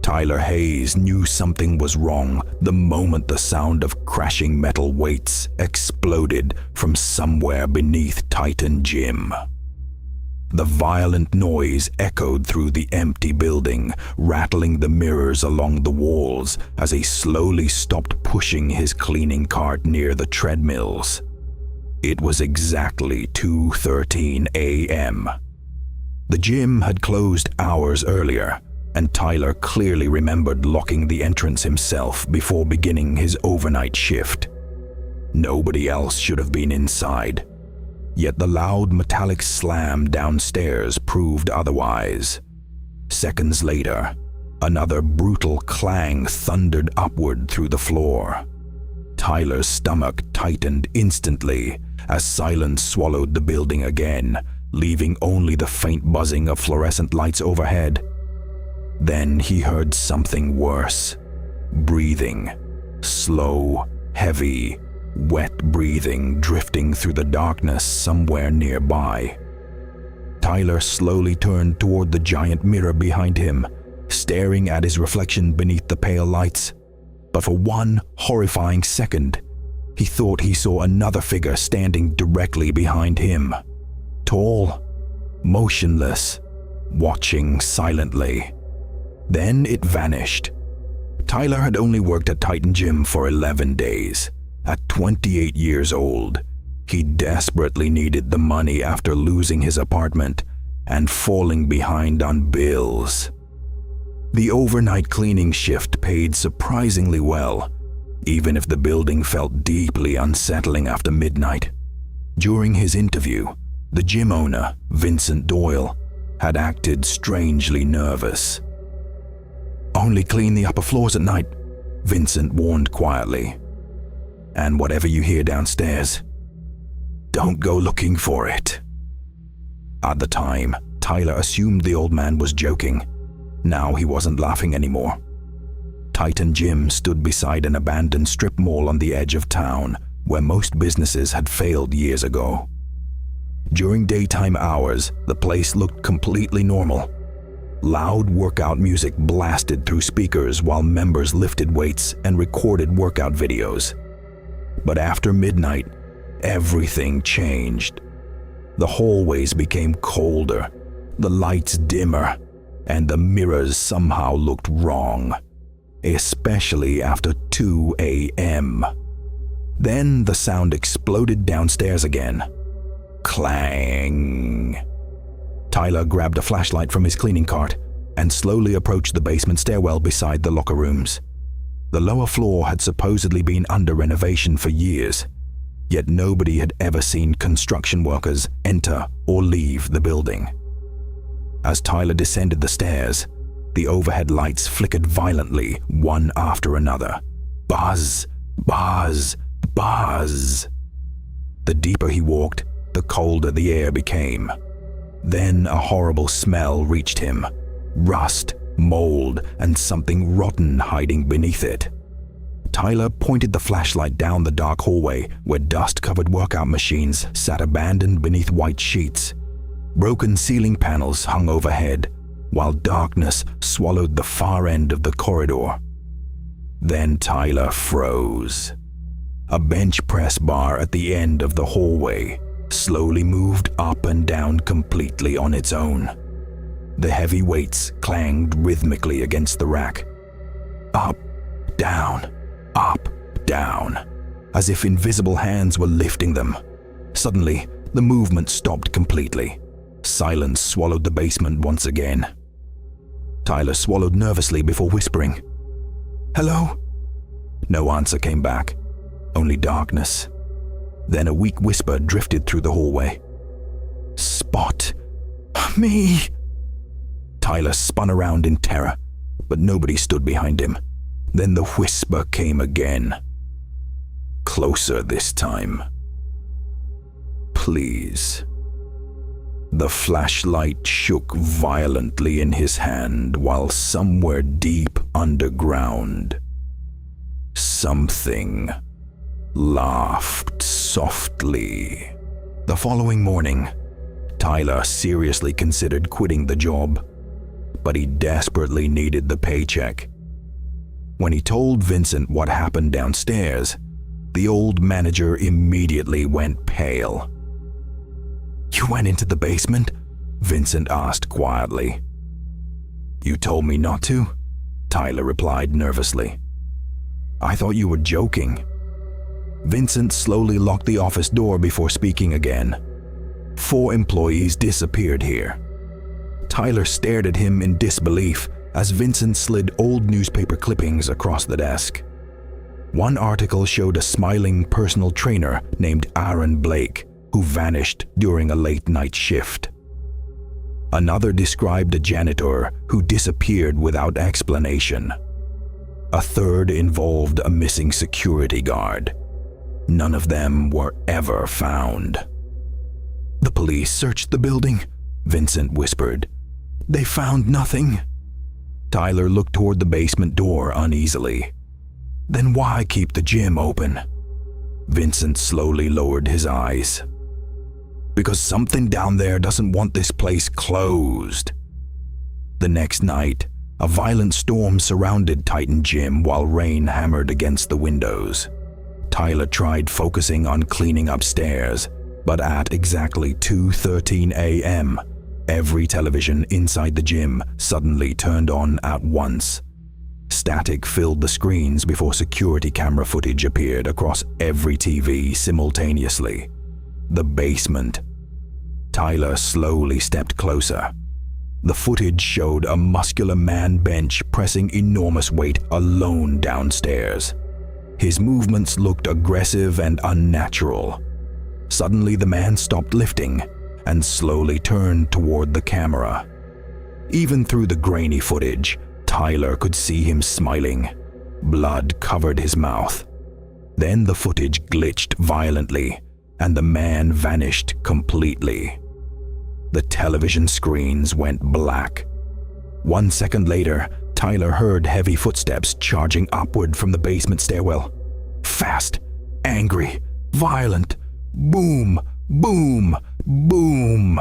Tyler Hayes knew something was wrong the moment the sound of crashing metal weights exploded from somewhere beneath Titan Gym. The violent noise echoed through the empty building, rattling the mirrors along the walls as he slowly stopped pushing his cleaning cart near the treadmills. It was exactly 2:13 a.m. The gym had closed hours earlier, and Tyler clearly remembered locking the entrance himself before beginning his overnight shift. Nobody else should have been inside. Yet the loud metallic slam downstairs proved otherwise. Seconds later, another brutal clang thundered upward through the floor. Tyler's stomach tightened instantly as silence swallowed the building again, leaving only the faint buzzing of fluorescent lights overhead. Then he heard something worse. Breathing. Slow, heavy, wet breathing drifting through the darkness somewhere nearby. Tyler slowly turned toward the giant mirror behind him, staring at his reflection beneath the pale lights. But for one horrifying second, he thought he saw another figure standing directly behind him. Tall, motionless, watching silently. Then it vanished. Tyler had only worked at Titan Gym for 11 days. At 28 years old, he desperately needed the money after losing his apartment and falling behind on bills. The overnight cleaning shift paid surprisingly well, even if the building felt deeply unsettling after midnight. During his interview, the gym owner, Vincent Doyle, had acted strangely nervous. "Only clean the upper floors at night," Vincent warned quietly. "And whatever you hear downstairs, don't go looking for it." At the time, Tyler assumed the old man was joking. Now he wasn't laughing anymore. Titan Gym stood beside an abandoned strip mall on the edge of town, where most businesses had failed years ago. During daytime hours, the place looked completely normal. Loud workout music blasted through speakers while members lifted weights and recorded workout videos. But after midnight, everything changed. The hallways became colder, the lights dimmer, and the mirrors somehow looked wrong, especially after 2 a.m. Then the sound exploded downstairs again. Clang. Tyler grabbed a flashlight from his cleaning cart and slowly approached the basement stairwell beside the locker rooms. The lower floor had supposedly been under renovation for years, yet nobody had ever seen construction workers enter or leave the building. As Tyler descended the stairs, the overhead lights flickered violently, one after another. Buzz, buzz, buzz. The deeper he walked, the colder the air became. Then a horrible smell reached him. Rust, mold, and something rotten hiding beneath it. Tyler pointed the flashlight down the dark hallway where dust-covered workout machines sat abandoned beneath white sheets. Broken ceiling panels hung overhead, while darkness swallowed the far end of the corridor. Then Tyler froze. A bench press bar at the end of the hallway slowly moved up and down completely on its own. The heavy weights clanged rhythmically against the rack. Up, down, as if invisible hands were lifting them. Suddenly, the movement stopped completely. Silence swallowed the basement once again. Tyler swallowed nervously before whispering, "Hello?" No answer came back, only darkness. Then a weak whisper drifted through the hallway. "Spot me!" Tyler spun around in terror, but nobody stood behind him. Then the whisper came again. Closer this time. "Please." The flashlight shook violently in his hand while somewhere deep underground, something laughed softly. The following morning, Tyler seriously considered quitting the job. but he desperately needed the paycheck. When he told Vincent what happened downstairs, the old manager immediately went pale. "You went into the basement?" Vincent asked quietly. "You told me not to," Tyler replied nervously. "I thought you were joking." Vincent slowly locked the office door before speaking again. 4 employees disappeared here. Tyler stared at him in disbelief as Vincent slid old newspaper clippings across the desk. One article showed a smiling personal trainer named Aaron Blake who vanished during a late-night shift. Another described a janitor who disappeared without explanation. A third involved a missing security guard. None of them were ever found. "The police searched the building," Vincent whispered. "They found nothing." Tyler looked toward the basement door uneasily. "Then why keep the gym open?" Vincent slowly lowered his eyes. "Because something down there doesn't want this place closed." The next night, a violent storm surrounded Titan Gym while rain hammered against the windows. Tyler tried focusing on cleaning upstairs, but at exactly 2:13 a.m., every television inside the gym suddenly turned on at once. Static filled the screens before security camera footage appeared across every TV simultaneously. The basement. Tyler slowly stepped closer. The footage showed a muscular man bench pressing enormous weight alone downstairs. His movements looked aggressive and unnatural. Suddenly, the man stopped lifting and slowly turned toward the camera. Even through the grainy footage, Tyler could see him smiling. Blood covered his mouth. Then the footage glitched violently, and the man vanished completely. The television screens went black. 1 second later, Tyler heard heavy footsteps charging upward from the basement stairwell. Fast, angry, violent. Boom, boom, boom.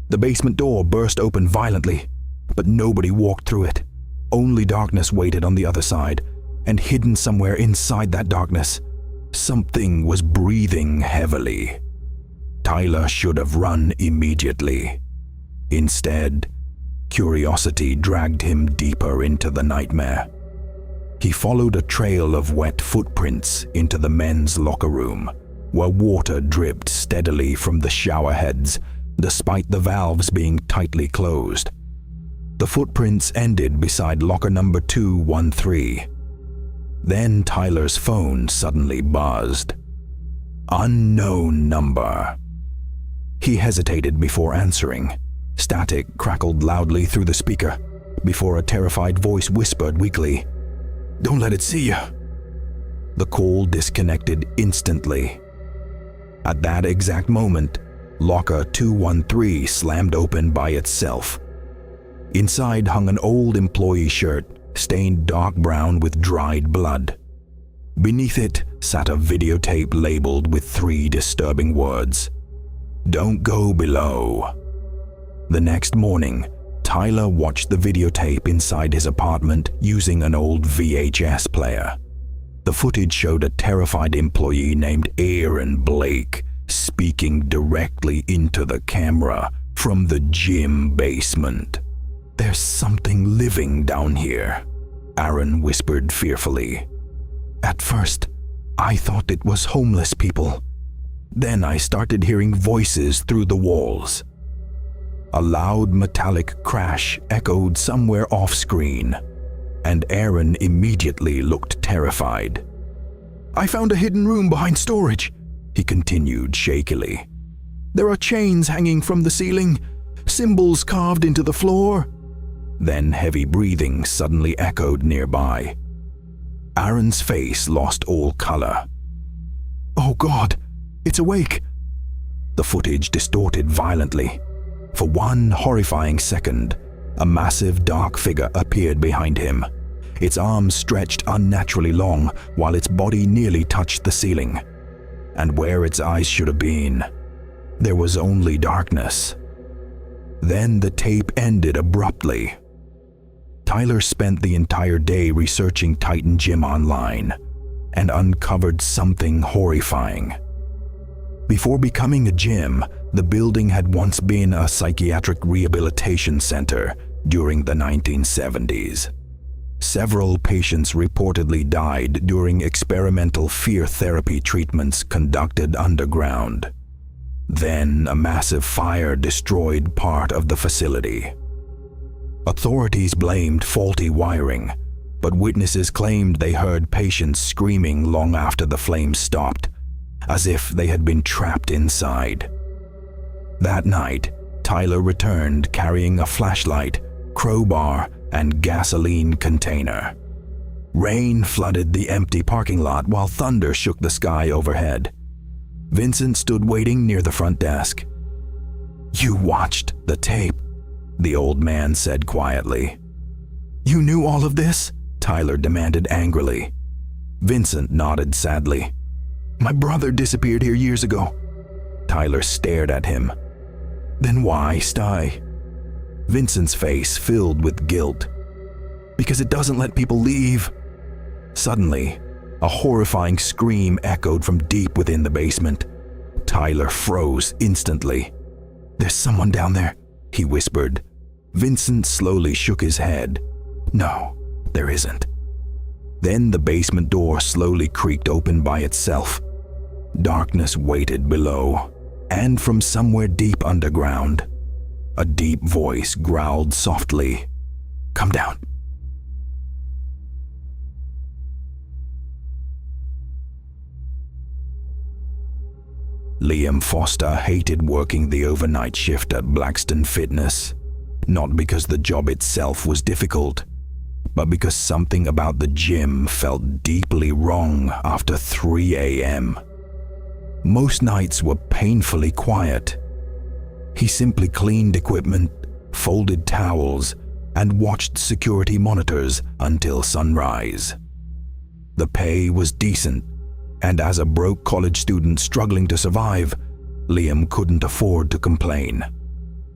The basement door burst open violently, but nobody walked through it. Only darkness waited on the other side, and hidden somewhere inside that darkness, something was breathing heavily. Tyler should have run immediately. Instead, curiosity dragged him deeper into the nightmare. He followed a trail of wet footprints into the men's locker room, where water dripped steadily from the shower heads, despite the valves being tightly closed. The footprints ended beside locker number 213. Then Tyler's phone suddenly buzzed. Unknown number. He hesitated before answering. Static crackled loudly through the speaker before a terrified voice whispered weakly, "Don't let it see you." The call disconnected instantly. At that exact moment, locker 213 slammed open by itself. Inside hung an old employee shirt, stained dark brown with dried blood. Beneath it sat a videotape labeled with 3 disturbing words: "Don't go below." The next morning, Tyler watched the videotape inside his apartment using an old VHS player. The footage showed a terrified employee named Aaron Blake speaking directly into the camera from the gym basement. "There's something living down here," Aaron whispered fearfully. "At first, I thought it was homeless people. Then I started hearing voices through the walls." A loud metallic crash echoed somewhere off-screen, and Aaron immediately looked terrified. "I found a hidden room behind storage," he continued shakily. "There are chains hanging from the ceiling, symbols carved into the floor." Then heavy breathing suddenly echoed nearby. Aaron's face lost all color. "Oh God, it's awake!" The footage distorted violently. For one horrifying second, a massive dark figure appeared behind him. Its arms stretched unnaturally long while its body nearly touched the ceiling. And where its eyes should have been, there was only darkness. Then the tape ended abruptly. Tyler spent the entire day researching Titan Gym online and uncovered something horrifying. Before becoming a gym, the building had once been a psychiatric rehabilitation center during the 1970s. Several patients reportedly died during experimental fear therapy treatments conducted underground. Then a massive fire destroyed part of the facility. Authorities blamed faulty wiring, but witnesses claimed they heard patients screaming long after the flames stopped, as if they had been trapped inside. That night, Tyler returned carrying a flashlight, crowbar, and gasoline container. Rain flooded the empty parking lot while thunder shook the sky overhead. Vincent stood waiting near the front desk. "You watched the tape," the old man said quietly. "You knew all of this?" Tyler demanded angrily. Vincent nodded sadly. "My brother disappeared here years ago." Tyler stared at him. "Then why stay?" Vincent's face filled with guilt. "Because it doesn't let people leave." Suddenly, a horrifying scream echoed from deep within the basement. Tyler froze instantly. "There's someone down there," he whispered. Vincent slowly shook his head. "No, there isn't." Then the basement door slowly creaked open by itself. Darkness waited below, and from somewhere deep underground, a deep voice growled softly, "Come down." Liam Foster hated working the overnight shift at Blackstone Fitness, not because the job itself was difficult, but because something about the gym felt deeply wrong after 3 a.m. Most nights were painfully quiet. He simply cleaned equipment, folded towels, and watched security monitors until sunrise. The pay was decent, and as a broke college student struggling to survive, Liam couldn't afford to complain.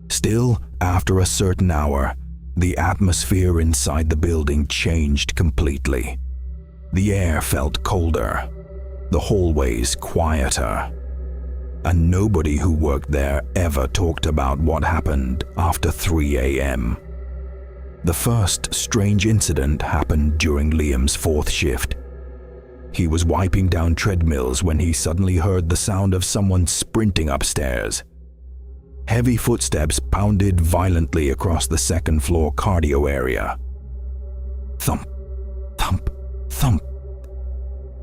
Still, after a certain hour, the atmosphere inside the building changed completely. The air felt colder, the hallways quieter, and nobody who worked there ever talked about what happened after 3 a.m. The first strange incident happened during Liam's fourth shift. He was wiping down treadmills when he suddenly heard the sound of someone sprinting upstairs. Heavy footsteps pounded violently across the second-floor cardio area. Thump, thump, thump.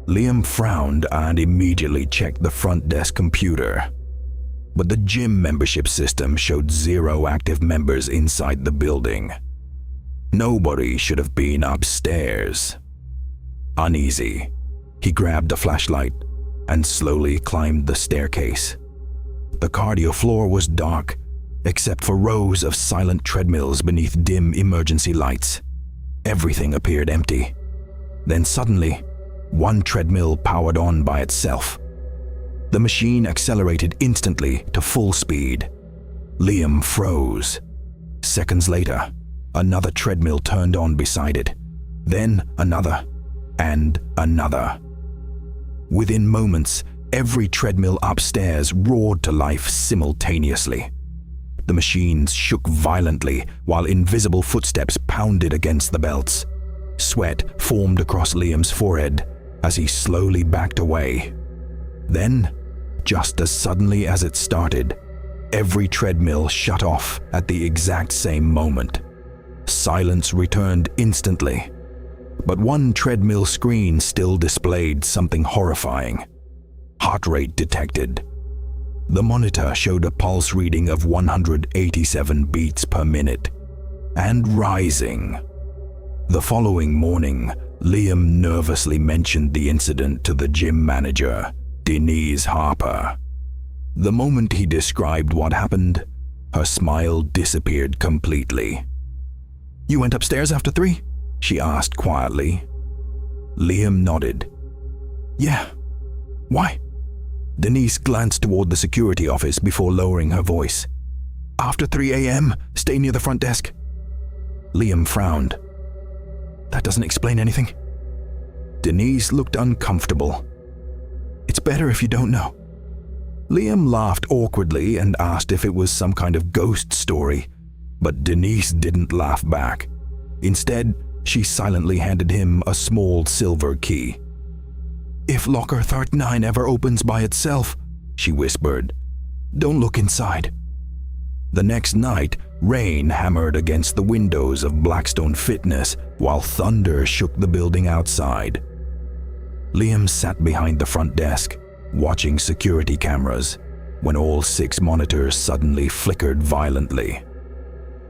Liam frowned and immediately checked the front desk computer. But the gym membership system showed 0 active members inside the building. Nobody should have been upstairs. Uneasy, he grabbed a flashlight and slowly climbed the staircase. The cardio floor was dark, except for rows of silent treadmills beneath dim emergency lights. Everything appeared empty. Then suddenly, one treadmill powered on by itself. The machine accelerated instantly to full speed. Liam froze. Seconds later, another treadmill turned on beside it. Then another, and another. Within moments, every treadmill upstairs roared to life simultaneously. The machines shook violently while invisible footsteps pounded against the belts. Sweat formed across Liam's forehead as he slowly backed away. Then, just as suddenly as it started, every treadmill shut off at the exact same moment. Silence returned instantly, but one treadmill screen still displayed something horrifying. Heart rate detected. The monitor showed a pulse reading of 187 beats per minute, and rising. The following morning, Liam nervously mentioned the incident to the gym manager, Denise Harper. The moment he described what happened, her smile disappeared completely. "You went upstairs after 3?" she asked quietly. Liam nodded. "Yeah. Why?" Denise glanced toward the security office before lowering her voice. After 3 a.m., stay near the front desk. Liam frowned. That doesn't explain anything. Denise looked uncomfortable. It's better if you don't know. Liam laughed awkwardly and asked if it was some kind of ghost story, but Denise didn't laugh back. Instead, she silently handed him a small silver key. If locker 39 ever opens by itself, she whispered, don't look inside. The next night, rain hammered against the windows of Blackstone Fitness while thunder shook the building outside. Liam sat behind the front desk, watching security cameras, when all 6 monitors suddenly flickered violently.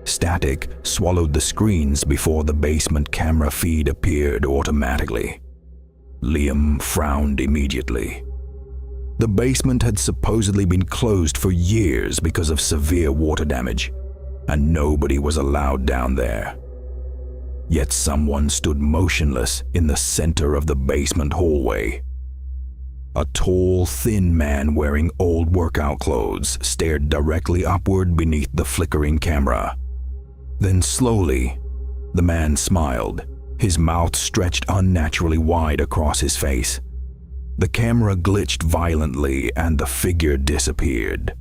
Static swallowed the screens before the basement camera feed appeared automatically. Liam frowned immediately. The basement had supposedly been closed for years because of severe water damage, and nobody was allowed down there. Yet someone stood motionless in the center of the basement hallway. A tall, thin man wearing old workout clothes stared directly upward beneath the flickering camera. Then slowly, the man smiled, his mouth stretched unnaturally wide across his face. The camera glitched violently and the figure disappeared.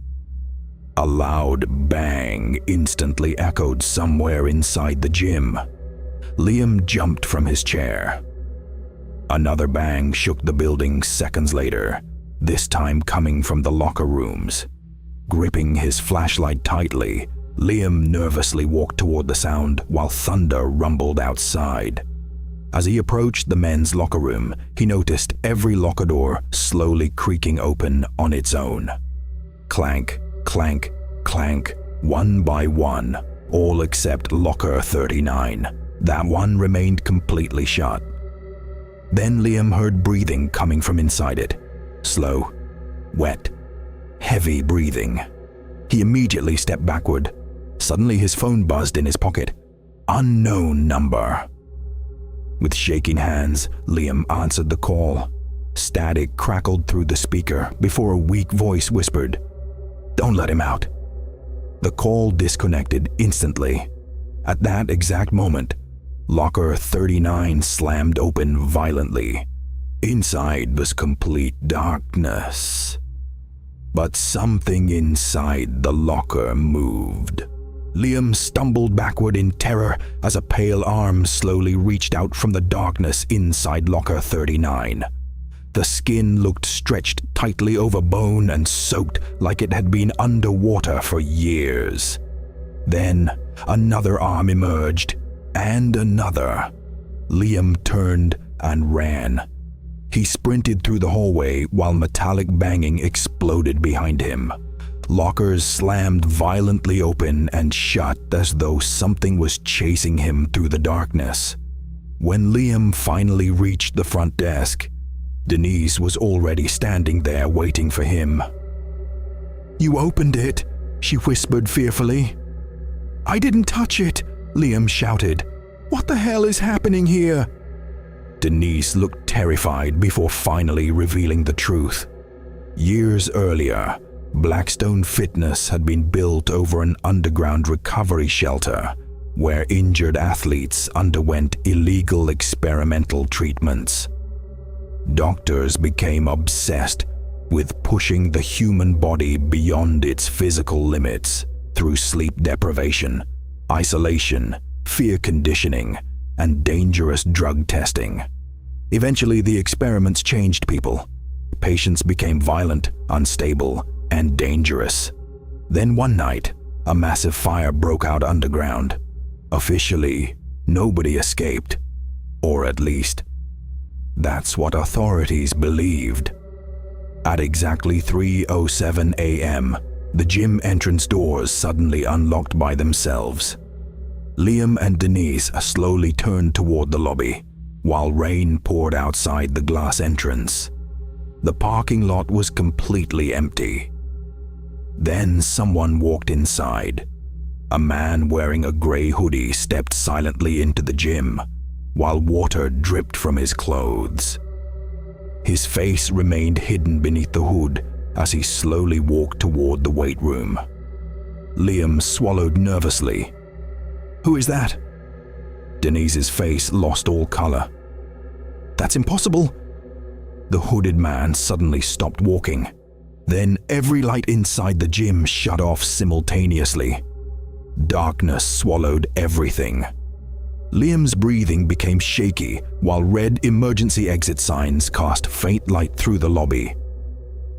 A loud bang instantly echoed somewhere inside the gym. Liam jumped from his chair. Another bang shook the building seconds later, this time coming from the locker rooms. Gripping his flashlight tightly, Liam nervously walked toward the sound while thunder rumbled outside. As he approached the men's locker room, he noticed every locker door slowly creaking open on its own. Clank, clank, clank, one by one, all except locker 39. That one remained completely shut. Then Liam heard breathing coming from inside it. Slow, wet, heavy breathing. He immediately stepped backward. Suddenly his phone buzzed in his pocket. Unknown number. With shaking hands, Liam answered the call. Static crackled through the speaker before a weak voice whispered, "Don't let him out." The call disconnected instantly. At that exact moment, locker 39 slammed open violently. Inside was complete darkness. But something inside the locker moved. Liam stumbled backward in terror as a pale arm slowly reached out from the darkness inside locker 39. The skin looked stretched tightly over bone and soaked like it had been underwater for years. Then another arm emerged, and another. Liam turned and ran. He sprinted through the hallway while metallic banging exploded behind him. Lockers slammed violently open and shut as though something was chasing him through the darkness. When Liam finally reached the front desk, Denise was already standing there waiting for him. "You opened it," she whispered fearfully. "I didn't touch it," Liam shouted. "What the hell is happening here?" Denise looked terrified before finally revealing the truth. Years earlier, Blackstone Fitness had been built over an underground recovery shelter where injured athletes underwent illegal experimental treatments. Doctors became obsessed with pushing the human body beyond its physical limits through sleep deprivation, isolation, fear conditioning, and dangerous drug testing. Eventually, the experiments changed people. Patients became violent, unstable, and dangerous. Then one night, a massive fire broke out underground. Officially, nobody escaped. Or at least, that's what authorities believed. At exactly 3:07 a.m., the gym entrance doors suddenly unlocked by themselves. Liam and Denise slowly turned toward the lobby, while rain poured outside the glass entrance. The parking lot was completely empty. Then someone walked inside. A man wearing a gray hoodie stepped silently into the gym, while water dripped from his clothes. His face remained hidden beneath the hood as he slowly walked toward the weight room. Liam swallowed nervously. "Who is that?" Denise's face lost all color. "That's impossible." The hooded man suddenly stopped walking. Then every light inside the gym shut off simultaneously. Darkness swallowed everything. Liam's breathing became shaky while red emergency exit signs cast faint light through the lobby.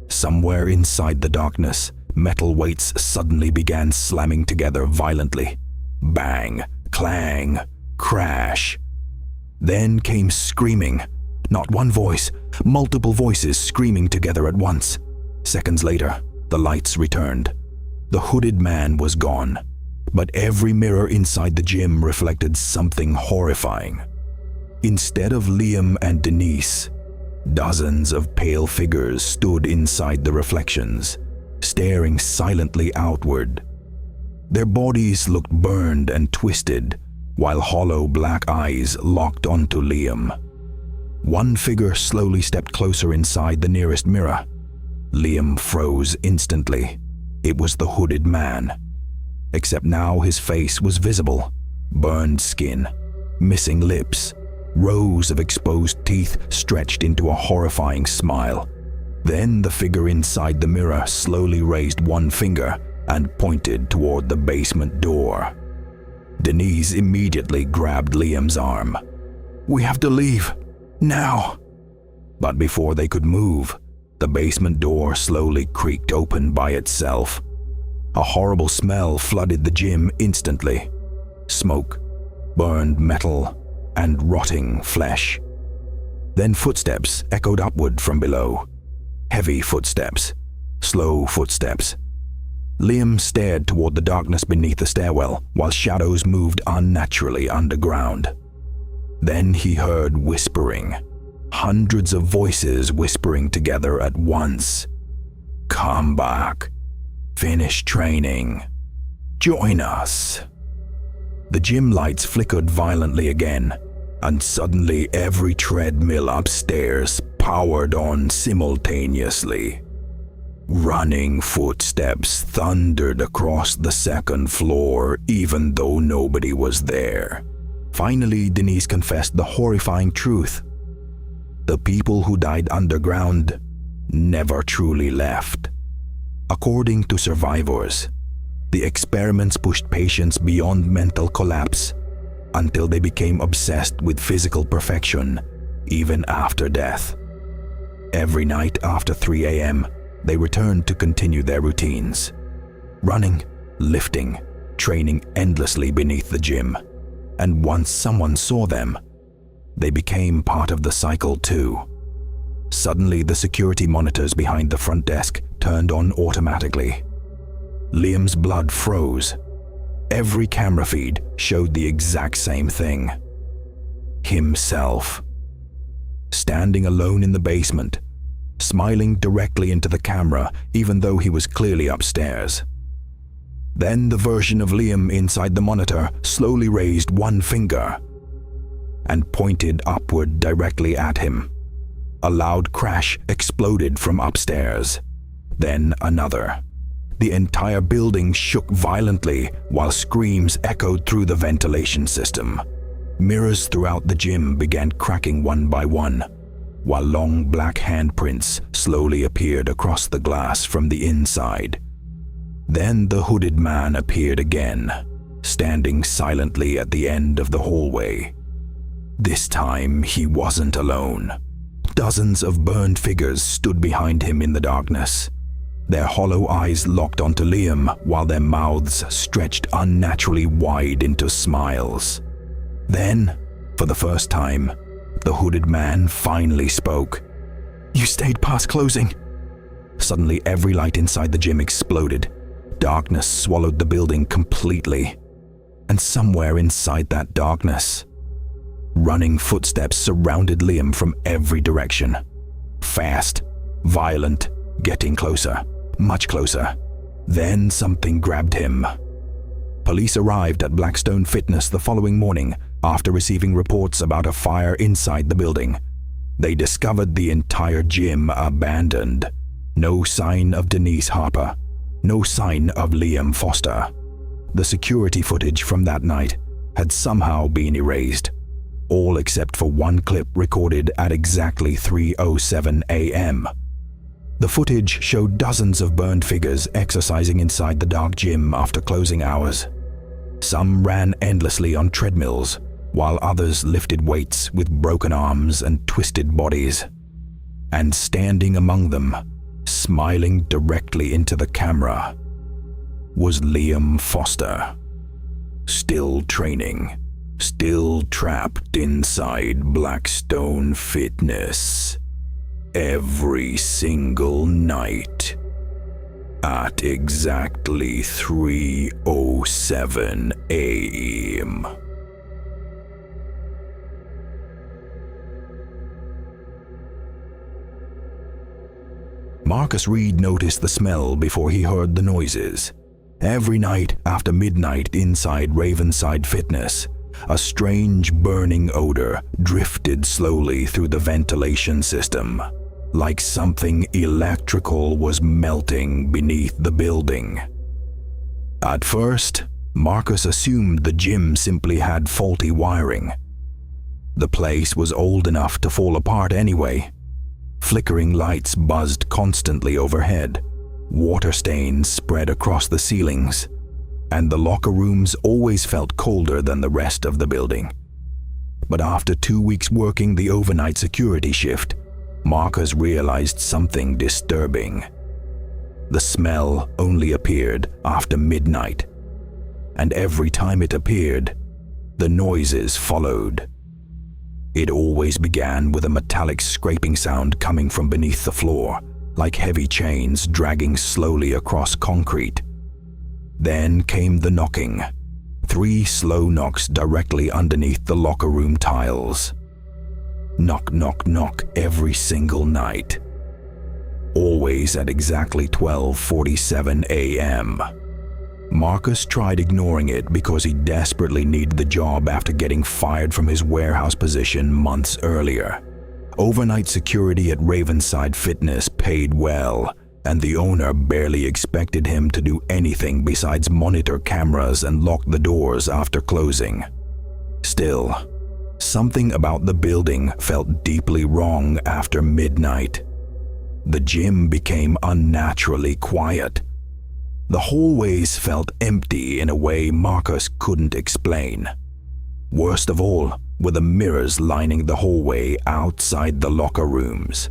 Somewhere inside the darkness, metal weights suddenly began slamming together violently. Bang, clang, crash. Then came screaming. Not one voice, multiple voices screaming together at once. Seconds later, the lights returned. The hooded man was gone, but every mirror inside the gym reflected something horrifying. Instead of Liam and Denise, dozens of pale figures stood inside the reflections, staring silently outward. Their bodies looked burned and twisted, while hollow black eyes locked onto Liam. One figure slowly stepped closer inside the nearest mirror. Liam froze instantly. It was the hooded man. Except now his face was visible. Burned skin, missing lips, rows of exposed teeth stretched into a horrifying smile. Then the figure inside the mirror slowly raised one finger and pointed toward the basement door. Denise immediately grabbed Liam's arm. "We have to leave. Now!" But before they could move, the basement door slowly creaked open by itself. A horrible smell flooded the gym instantly. Smoke, burned metal, and rotting flesh. Then footsteps echoed upward from below. Heavy footsteps, slow footsteps. Liam stared toward the darkness beneath the stairwell while shadows moved unnaturally underground. Then he heard whispering. Hundreds of voices whispering together at once. "Come back. Finish training. Join us." The gym lights flickered violently again, and suddenly every treadmill upstairs powered on simultaneously. Running footsteps thundered across the second floor even though nobody was there. Finally, Denise confessed the horrifying truth. The people who died underground never truly left. According to survivors, the experiments pushed patients beyond mental collapse until they became obsessed with physical perfection, even after death. Every night after 3 a.m., they returned to continue their routines. Running, lifting, training endlessly beneath the gym. And once someone saw them, they became part of the cycle too. Suddenly, the security monitors behind the front desk turned on automatically. Liam's blood froze. Every camera feed showed the exact same thing. Himself. Standing alone in the basement, smiling directly into the camera even though he was clearly upstairs. Then the version of Liam inside the monitor slowly raised one finger and pointed upward directly at him. A loud crash exploded from upstairs. Then another. The entire building shook violently while screams echoed through the ventilation system. Mirrors throughout the gym began cracking one by one, while long black handprints slowly appeared across the glass from the inside. Then the hooded man appeared again, standing silently at the end of the hallway. This time he wasn't alone. Dozens of burned figures stood behind him in the darkness. Their hollow eyes locked onto Liam while their mouths stretched unnaturally wide into smiles. Then, for the first time, the hooded man finally spoke. "You stayed past closing." Suddenly, every light inside the gym exploded. Darkness swallowed the building completely. And somewhere inside that darkness, running footsteps surrounded Liam from every direction. Fast, violent, getting closer, much closer. Then something grabbed him. Police arrived at Blackstone Fitness the following morning after receiving reports about a fire inside the building. They discovered the entire gym abandoned. No sign of Denise Harper. no sign of Liam Foster. The security footage from that night had somehow been erased, all except for one clip recorded at exactly 3:07 a.m. The footage showed dozens of burned figures exercising inside the dark gym after closing hours. Some ran endlessly on treadmills, while others lifted weights with broken arms and twisted bodies. And standing among them, smiling directly into the camera, was Liam Foster. Still training, still trapped inside Blackstone Fitness. Every single night at exactly 3:07 a.m. Marcus Reed noticed the smell before he heard the noises. Every night after midnight inside Ravenside Fitness, a strange burning odor drifted slowly through the ventilation system, like something electrical was melting beneath the building. At first, Marcus assumed the gym simply had faulty wiring. The place was old enough to fall apart anyway. Flickering lights buzzed constantly overhead, water stains spread across the ceilings, and the locker rooms always felt colder than the rest of the building. But after 2 weeks working the overnight security shift, Marcus realized something disturbing. The smell only appeared after midnight, and every time it appeared, the noises followed. It always began with a metallic scraping sound coming from beneath the floor, like heavy chains dragging slowly across concrete. Then came the knocking, 3 slow knocks directly underneath the locker room tiles. Knock, knock, knock every single night. Always at exactly 12:47 a.m. Marcus tried ignoring it because he desperately needed the job after getting fired from his warehouse position months earlier. Overnight security at Ravenside Fitness paid well, and the owner barely expected him to do anything besides monitor cameras and lock the doors after closing. Still, something about the building felt deeply wrong after midnight. The gym became unnaturally quiet. The hallways felt empty in a way Marcus couldn't explain. Worst of all were the mirrors lining the hallway outside the locker rooms.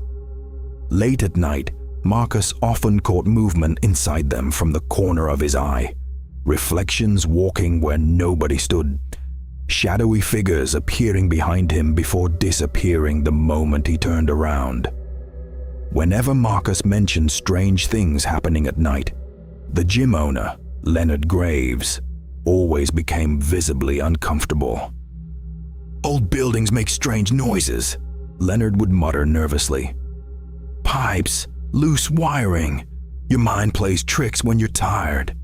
Late at night, Marcus often caught movement inside them from the corner of his eye, reflections walking where nobody stood, shadowy figures appearing behind him before disappearing the moment he turned around. Whenever Marcus mentioned strange things happening at night, the gym owner, Leonard Graves, always became visibly uncomfortable. "Old buildings make strange noises," Leonard would mutter nervously. "Pipes, loose wiring. Your mind plays tricks when you're tired."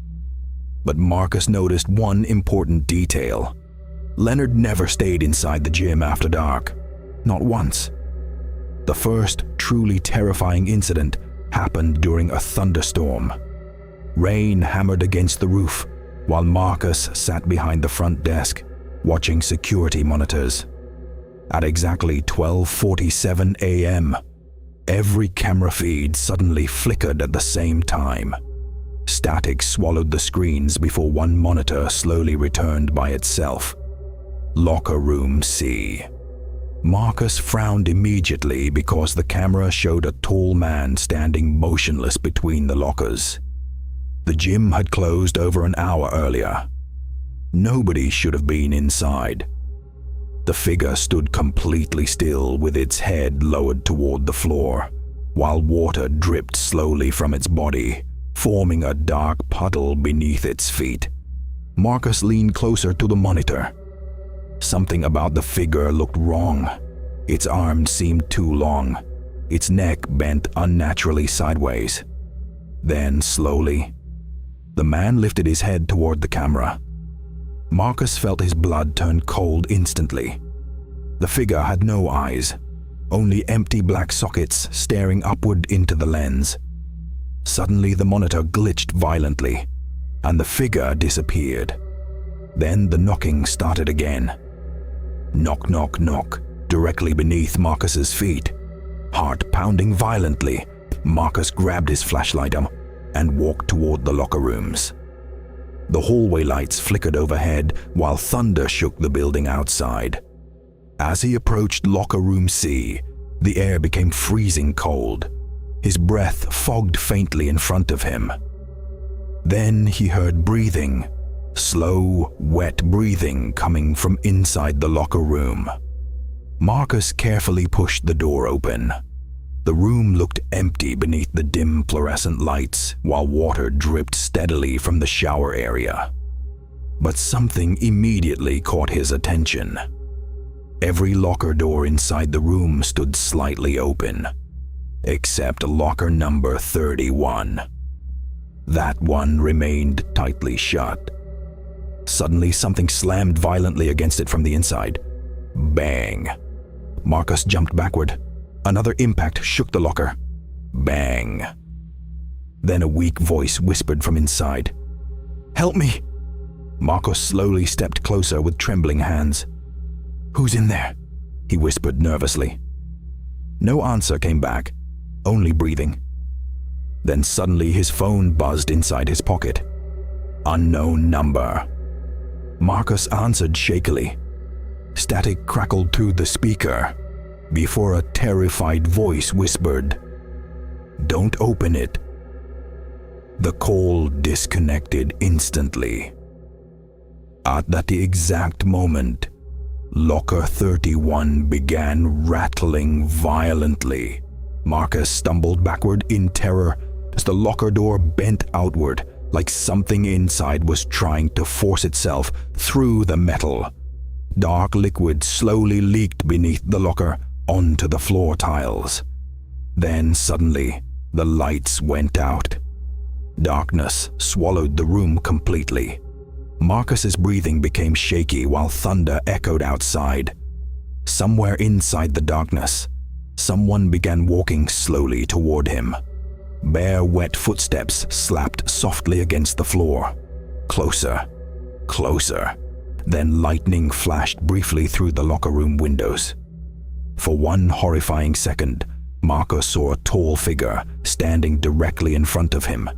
But Marcus noticed one important detail. Leonard never stayed inside the gym after dark, not once. The first truly terrifying incident happened during a thunderstorm. Rain hammered against the roof while Marcus sat behind the front desk, watching security monitors. At exactly 12:47 a.m., every camera feed suddenly flickered at the same time. Static swallowed the screens before one monitor slowly returned by itself. Locker Room C. Marcus frowned immediately because the camera showed a tall man standing motionless between the lockers. The gym had closed over an hour earlier. Nobody should have been inside. The figure stood completely still with its head lowered toward the floor, while water dripped slowly from its body, forming a dark puddle beneath its feet. Marcus leaned closer to the monitor. Something about the figure looked wrong. Its arms seemed too long, its neck bent unnaturally sideways. Then, slowly, the man lifted his head toward the camera. Marcus felt his blood turn cold instantly. The figure had no eyes, only empty black sockets staring upward into the lens. Suddenly the monitor glitched violently, and the figure disappeared. Then the knocking started again. Knock, knock, knock, directly beneath Marcus's feet. Heart pounding violently, Marcus grabbed his flashlight and walked toward the locker rooms. The hallway lights flickered overhead while thunder shook the building outside. As he approached locker room C, the air became freezing cold. His breath fogged faintly in front of him. Then he heard breathing, slow, wet breathing coming from inside the locker room. Marcus carefully pushed the door open. The room looked empty beneath the dim fluorescent lights while water dripped steadily from the shower area. But something immediately caught his attention. Every locker door inside the room stood slightly open, except locker number 31. That one remained tightly shut. Suddenly, something slammed violently against it from the inside. Bang! Marcus jumped backward. Another impact shook the locker. Bang! Then a weak voice whispered from inside. "Help me!" Marcus slowly stepped closer with trembling hands. "Who's in there?" he whispered nervously. No answer came back, only breathing. Then suddenly his phone buzzed inside his pocket. Unknown number. Marcus answered shakily. Static crackled through the speaker before a terrified voice whispered, "Don't open it." The call disconnected instantly. At that exact moment, Locker 31 began rattling violently. Marcus stumbled backward in terror as the locker door bent outward like something inside was trying to force itself through the metal. Dark liquid slowly leaked beneath the locker onto the floor tiles. Then suddenly, the lights went out. Darkness swallowed the room completely. Marcus's breathing became shaky while thunder echoed outside. Somewhere inside the darkness, someone began walking slowly toward him. Bare, wet footsteps slapped softly against the floor. Closer, closer. Then lightning flashed briefly through the locker room windows. For one horrifying second, Marcus saw a tall figure standing directly in front of him.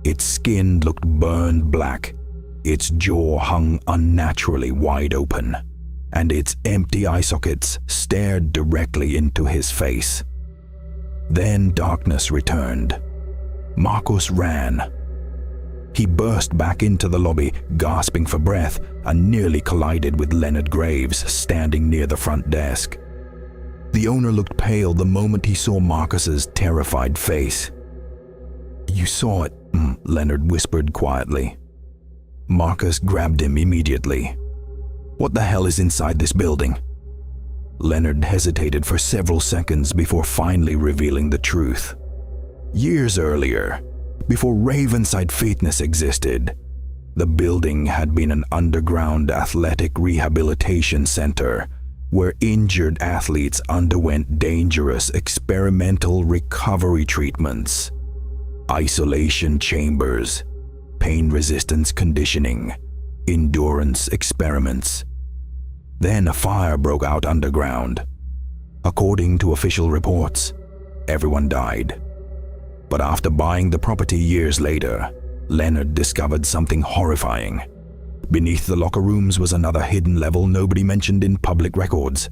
Its skin looked burned black. Its jaw hung unnaturally wide open, and its empty eye sockets stared directly into his face. Then darkness returned. Marcus ran. He burst back into the lobby, gasping for breath, and nearly collided with Leonard Graves standing near the front desk. The owner looked pale the moment he saw Marcus's terrified face. "You saw it," Leonard whispered quietly. Marcus grabbed him immediately. "What the hell is inside this building?" Leonard hesitated for several seconds before finally revealing the truth. Years earlier, before Ravenside Fitness existed, the building had been an underground athletic rehabilitation center where injured athletes underwent dangerous experimental recovery treatments, isolation chambers, pain resistance conditioning, endurance experiments. Then a fire broke out underground. According to official reports, everyone died. But after buying the property years later, Leonard discovered something horrifying. Beneath the locker rooms was another hidden level nobody mentioned in public records,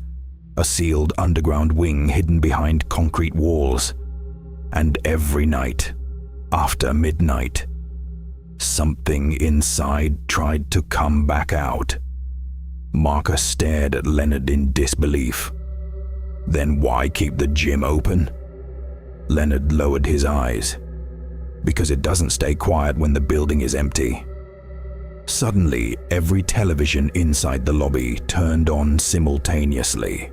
a sealed underground wing hidden behind concrete walls. And every night, after midnight, something inside tried to come back out. Marcus stared at Leonard in disbelief. "Then why keep the gym open?" Leonard lowered his eyes. "Because it doesn't stay quiet when the building is empty." Suddenly, every television inside the lobby turned on simultaneously.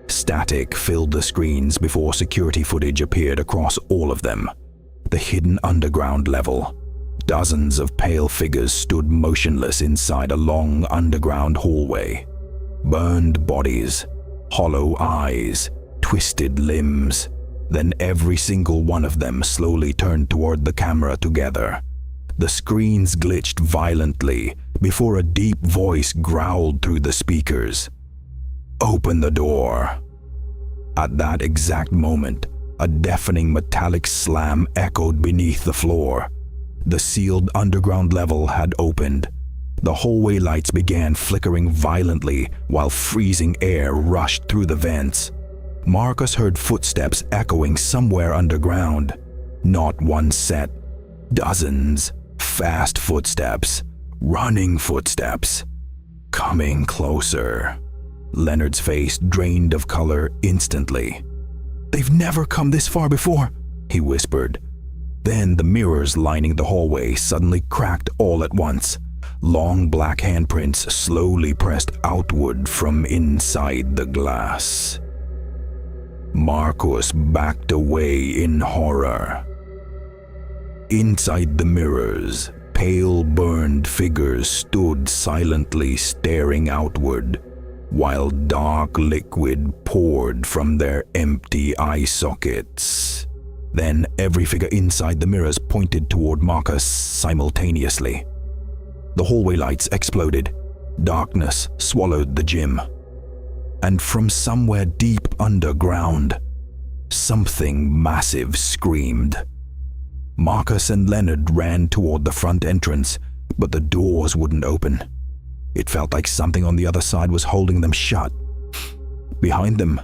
Static filled the screens before security footage appeared across all of them. The hidden underground level. Dozens of pale figures stood motionless inside a long underground hallway. Burned bodies, hollow eyes, twisted limbs, Then every single one of them slowly turned toward the camera together. The screens glitched violently before a deep voice growled through the speakers. "Open the door." At that exact moment, a deafening metallic slam echoed beneath the floor. The sealed underground level had opened. The hallway lights began flickering violently while freezing air rushed through the vents. Marcus heard footsteps echoing somewhere underground. Not one set, dozens. Fast footsteps, running footsteps, coming closer. Leonard's face drained of color instantly. "They've never come this far before," he whispered. Then the mirrors lining the hallway suddenly cracked all at once. Long black handprints slowly pressed outward from inside the glass. Marcus backed away in horror. Inside the mirrors, pale burned figures stood silently staring outward, while dark liquid poured from their empty eye sockets. Then every figure inside the mirrors pointed toward Marcus simultaneously. The hallway lights exploded. Darkness swallowed the gym. And from somewhere deep underground, something massive screamed. Marcus and Leonard ran toward the front entrance, but the doors wouldn't open. It felt like something on the other side was holding them shut. Behind them,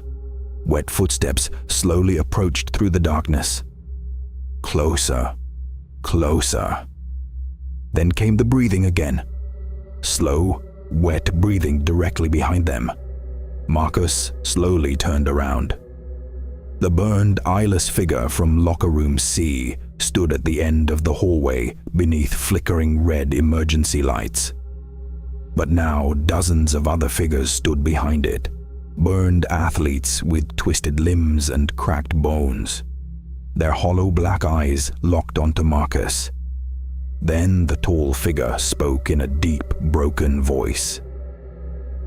wet footsteps slowly approached through the darkness. Closer, closer. Then came the breathing again. Slow, wet breathing directly behind them. Marcus slowly turned around. The burned, eyeless figure from Locker Room C stood at the end of the hallway beneath flickering red emergency lights. But now dozens of other figures stood behind it, burned athletes with twisted limbs and cracked bones. Their hollow black eyes locked onto Marcus. Then the tall figure spoke in a deep, broken voice.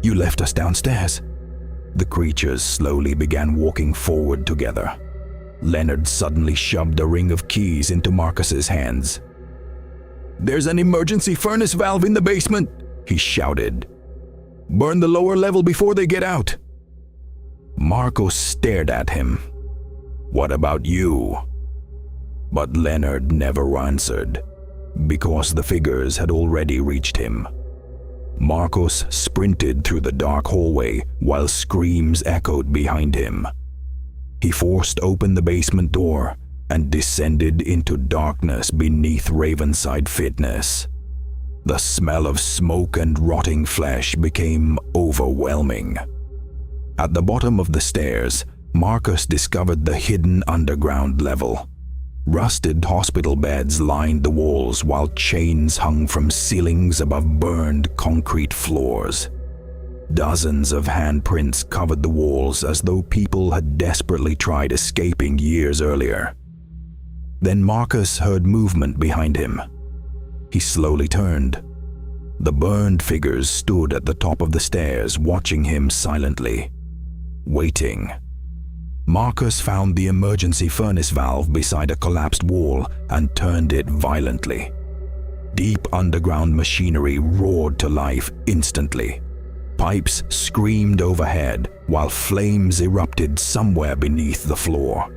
"You left us downstairs." The creatures slowly began walking forward together. Leonard suddenly shoved a ring of keys into Marcus's hands. "There's an emergency furnace valve in the basement," he shouted. "Burn the lower level before they get out." Marcus stared at him. "What about you?" But Leonard never answered, because the figures had already reached him. Marcus sprinted through the dark hallway while screams echoed behind him. He forced open the basement door and descended into darkness beneath Ravenside Fitness. The smell of smoke and rotting flesh became overwhelming. At the bottom of the stairs, Marcus discovered the hidden underground level. Rusted hospital beds lined the walls while chains hung from ceilings above burned concrete floors. Dozens of handprints covered the walls as though people had desperately tried escaping years earlier. Then Marcus heard movement behind him. He slowly turned. The burned figures stood at the top of the stairs, watching him silently, waiting. Marcus found the emergency furnace valve beside a collapsed wall and turned it violently. Deep underground machinery roared to life instantly. Pipes screamed overhead while flames erupted somewhere beneath the floor.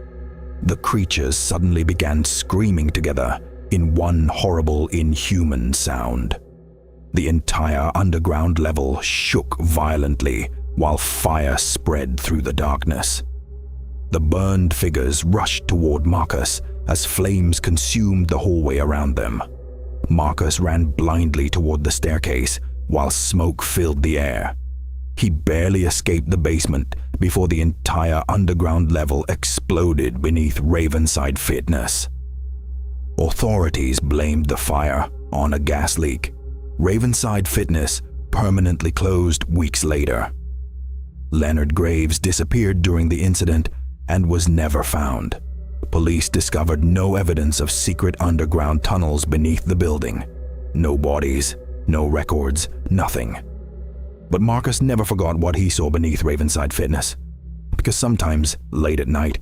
The creatures suddenly began screaming together in one horrible, inhuman sound. The entire underground level shook violently while fire spread through the darkness. The burned figures rushed toward Marcus as flames consumed the hallway around them. Marcus ran blindly toward the staircase while smoke filled the air. He barely escaped the basement before the entire underground level exploded beneath Ravenside Fitness. Authorities blamed the fire on a gas leak. Ravenside Fitness permanently closed weeks later. Leonard Graves disappeared during the incident and was never found. Police discovered no evidence of secret underground tunnels beneath the building. No bodies, no records, nothing. But Marcus never forgot what he saw beneath Ravenside Fitness, because sometimes, late at night,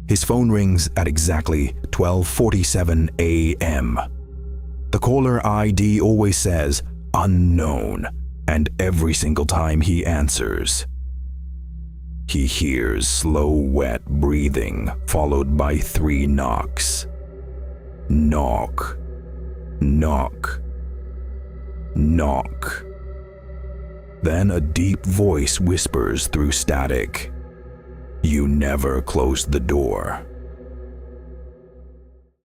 His phone rings at exactly 12:47 a.m. The caller ID always says unknown, and every single time he answers, he hears slow, wet breathing followed by 3 knocks. Knock, knock, knock. Then a deep voice whispers through static, "You never closed the door."